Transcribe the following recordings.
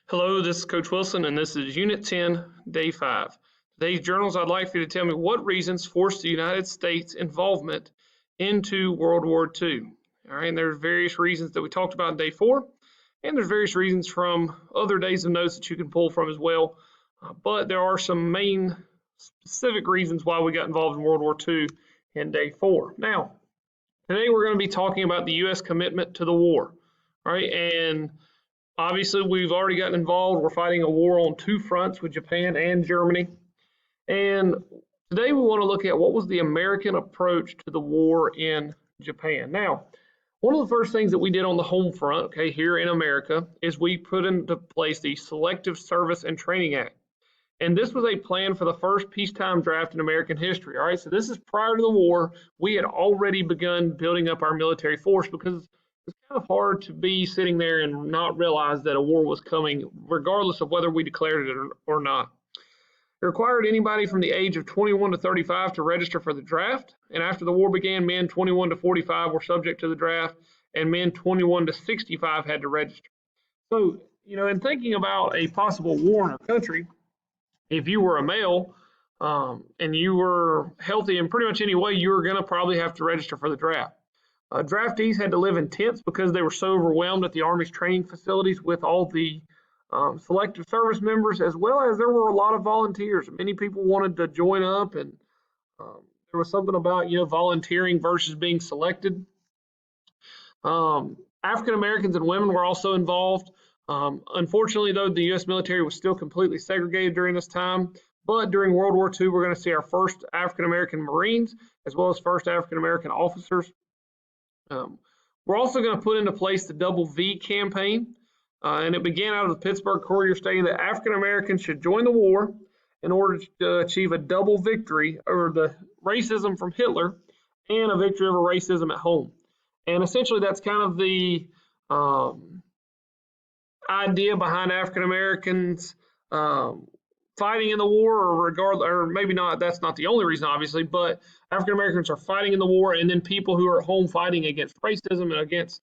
Hello, this is Coach Wilson, and this is Unit 10, Day 5. Today's journals, I'd like for you to tell me what reasons forced the United States involvement into World War II. All right, and there's various reasons that we talked about in Day 4, and there's various reasons from other days of notes that you can pull from as well. But there are some main specific reasons why we got involved in World War II in Day 4. Now, today we're going to be talking about the U.S. commitment to the war, right? And obviously, we've already gotten involved. We're fighting a war on two fronts with Japan and Germany. And today we want to look at what was the American approach to the war in Japan. Now, one of the first things that we did on the home front, okay, here in America, is we put into place the Selective Service and Training Act. And this was a plan for the first peacetime draft in American history. All right, so this is prior to the war. We had already begun building up our military force because it's kind of hard to be sitting there and not realize that a war was coming, regardless of whether we declared it or not. It required anybody from the age of 21 to 35 to register for the draft. And after the war began, men 21 to 45 were subject to the draft, and men 21 to 65 had to register. So, in thinking about a possible war in our country, if you were a male and you were healthy in pretty much any way, you were going to probably have to register for the draft. Draftees had to live in tents because they were so overwhelmed at the Army's training facilities with all the selective service members, as well as there were a lot of volunteers. Many people wanted to join up, and there was something about volunteering versus being selected. African Americans and women were also involved. Unfortunately, though, the U.S. military was still completely segregated during this time. But during World War II, we're going to see our first African American Marines, as well as first African American officers. We're also going to put into place the Double V campaign, and it began out of the Pittsburgh Courier stating that African Americans should join the war in order to achieve a double victory over the racism from Hitler and a victory over racism at home. And essentially, that's kind of the idea behind African Americans fighting in the war, or maybe not. That's not the only reason, obviously, but African Americans are fighting in the war, and then people who are at home fighting against racism and against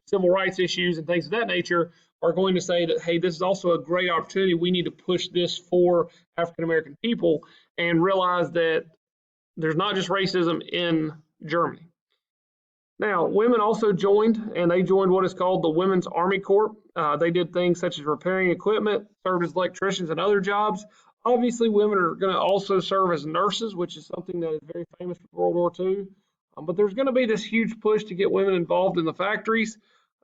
civil rights issues and things of that nature are going to say that, hey, this is also a great opportunity. We need to push this for African American people and realize that there's not just racism in Germany. Now, women also joined, and they joined what is called the Women's Army Corps. They did things such as repairing equipment, served as electricians and other jobs. Obviously, women are going to also serve as nurses, which is something that is very famous for World War II. But there's going to be this huge push to get women involved in the factories,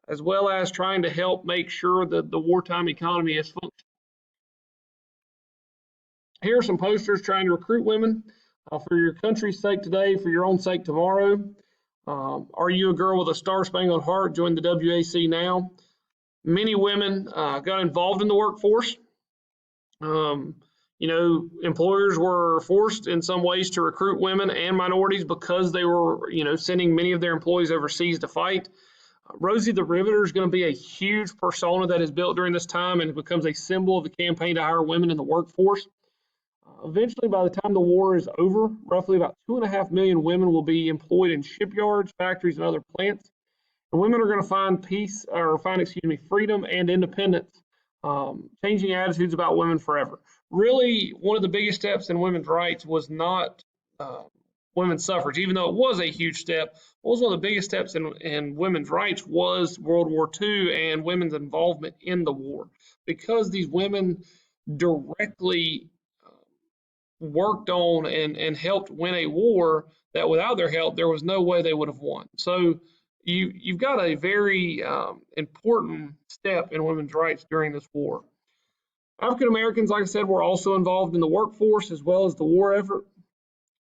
as well as trying to help make sure that the wartime economy is functioning. Here are some posters trying to recruit women for your country's sake today, for your own sake tomorrow. Are you a girl with a star-spangled heart? Join the WAC now. Many women got involved in the workforce. Employers were forced in some ways to recruit women and minorities because they were, sending many of their employees overseas to fight. Rosie the Riveter is going to be a huge persona that is built during this time and becomes a symbol of the campaign to hire women in the workforce. Eventually, by the time the war is over, roughly about 2.5 million women will be employed in shipyards, factories, and other plants. And women are going to find freedom and independence, changing attitudes about women forever. Really, one of the biggest steps in women's rights was not women's suffrage, even though it was a huge step. What was one of the biggest steps in women's rights was World War II and women's involvement in the war, because these women directly worked on and helped win a war that without their help, there was no way they would have won. So you've got a very important step in women's rights during this war. African Americans, like I said, were also involved in the workforce as well as the war effort.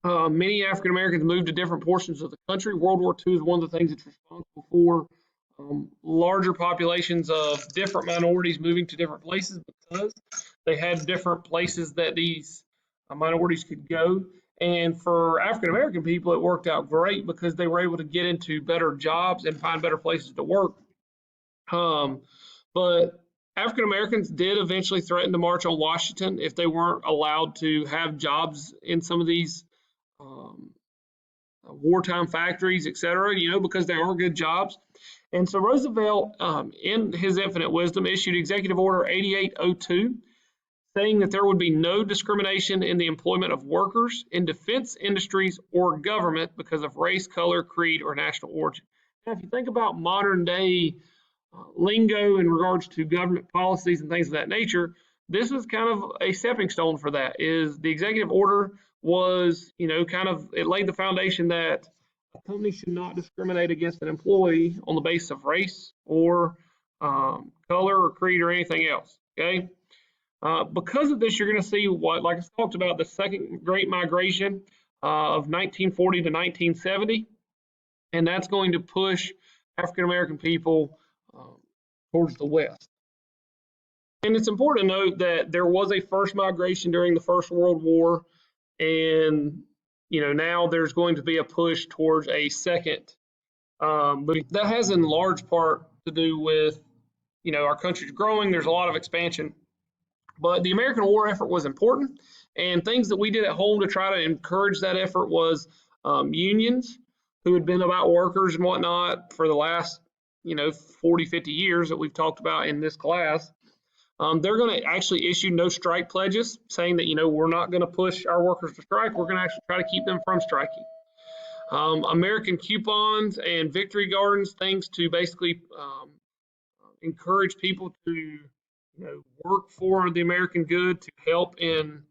Many African Americans moved to different portions of the country. World War II is one of the things that's responsible for larger populations of different minorities moving to different places, because they had different places that these minorities could go. And for African American people, it worked out great because they were able to get into better jobs and find better places to work. But African Americans did eventually threaten to march on Washington if they weren't allowed to have jobs in some of these wartime factories, etc., because they are good jobs. And so Roosevelt, in his infinite wisdom, issued Executive Order 8802, saying that there would be no discrimination in the employment of workers in defense industries or government because of race, color, creed, or national origin. Now, if you think about modern day lingo in regards to government policies and things of that nature, this was kind of a stepping stone for that. Is the executive order was, kind of, it laid the foundation that a company should not discriminate against an employee on the basis of race or color or creed or anything else. Okay. Because of this, you're going to see what, like I talked about, the second Great Migration of 1940 to 1970, and that's going to push African American people towards the West. And it's important to note that there was a first migration during the First World War, and now there's going to be a push towards a second. But that has in large part to do with our country's growing. There's a lot of expansion. But the American war effort was important, and things that we did at home to try to encourage that effort was unions who had been about workers and whatnot for the last 40, 50 years that we've talked about in this class. They're going to actually issue no strike pledges, saying that we're not going to push our workers to strike. We're going to actually try to keep them from striking. American coupons and victory gardens, things to basically encourage people to work for the American good, to help in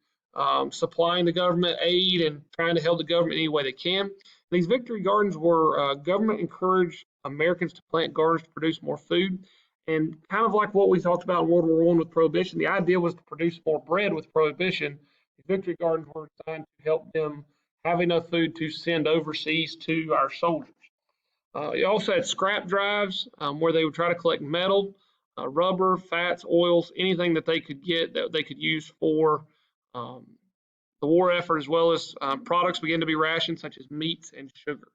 supplying the government aid and trying to help the government any way they can. These victory gardens were government encouraged Americans to plant gardens to produce more food. And kind of like what we talked about in World War I with Prohibition, the idea was to produce more bread with Prohibition. The victory gardens were designed to help them have enough food to send overseas to our soldiers. You also had scrap drives where they would try to collect metal, rubber, fats, oils, anything that they could get that they could use for the war effort, as well as products began to be rationed, such as meats and sugar.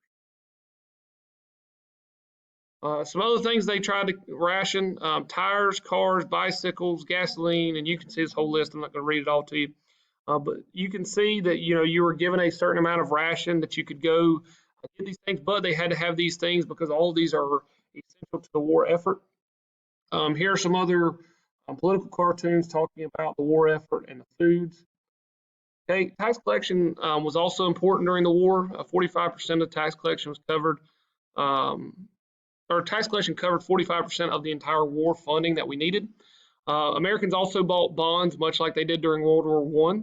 Some other things they tried to ration: tires, cars, bicycles, gasoline, and you can see this whole list. I'm not going to read it all to you, but you can see that you were given a certain amount of ration that you could go get these things, but they had to have these things because all of these are essential to the war effort. Here are some other political cartoons talking about the war effort and the foods. Okay, tax collection was also important during the war. 45% of tax collection was covered. Tax collection covered 45% of the entire war funding that we needed. Americans also bought bonds, much like they did during World War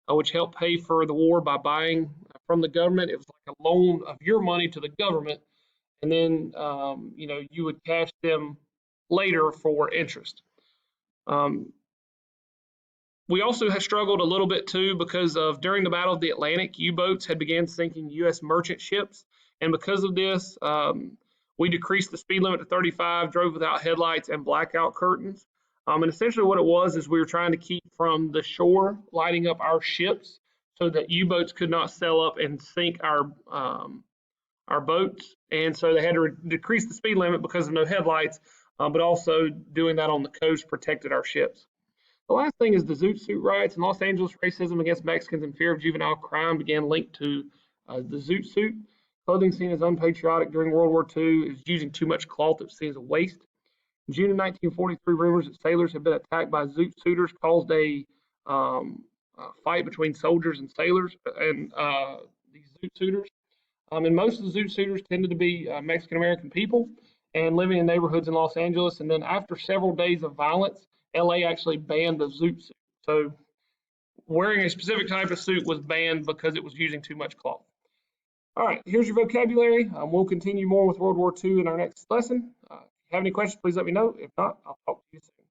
I, which helped pay for the war by buying from the government. It was like a loan of your money to the government, and then you would cash them later for interest. We also have struggled a little bit too because of during the Battle of the Atlantic, U-boats had began sinking U.S. merchant ships, and because of this, we decreased the speed limit to 35, drove without headlights and blackout curtains. And essentially what it was is we were trying to keep from the shore lighting up our ships so that U-boats could not sail up and sink our boats. And so they had to decrease the speed limit because of no headlights, but also doing that on the coast protected our ships. The last thing is the Zoot Suit riots. In Los Angeles, racism against Mexicans and fear of juvenile crime began linked to the Zoot Suit. Clothing seen as unpatriotic during World War II is using too much cloth that was seen as a waste. In June of 1943, rumors that sailors had been attacked by Zoot Suiters caused a fight between soldiers and sailors and these Zoot Suiters. And most of the Zoot Suiters tended to be Mexican American people and living in neighborhoods in Los Angeles. And then after several days of violence, LA actually banned the Zoot Suit. So wearing a specific type of suit was banned because it was using too much cloth. All right, here's your vocabulary. We'll continue more with World War II in our next lesson. If you have any questions, please let me know. If not, I'll talk to you soon.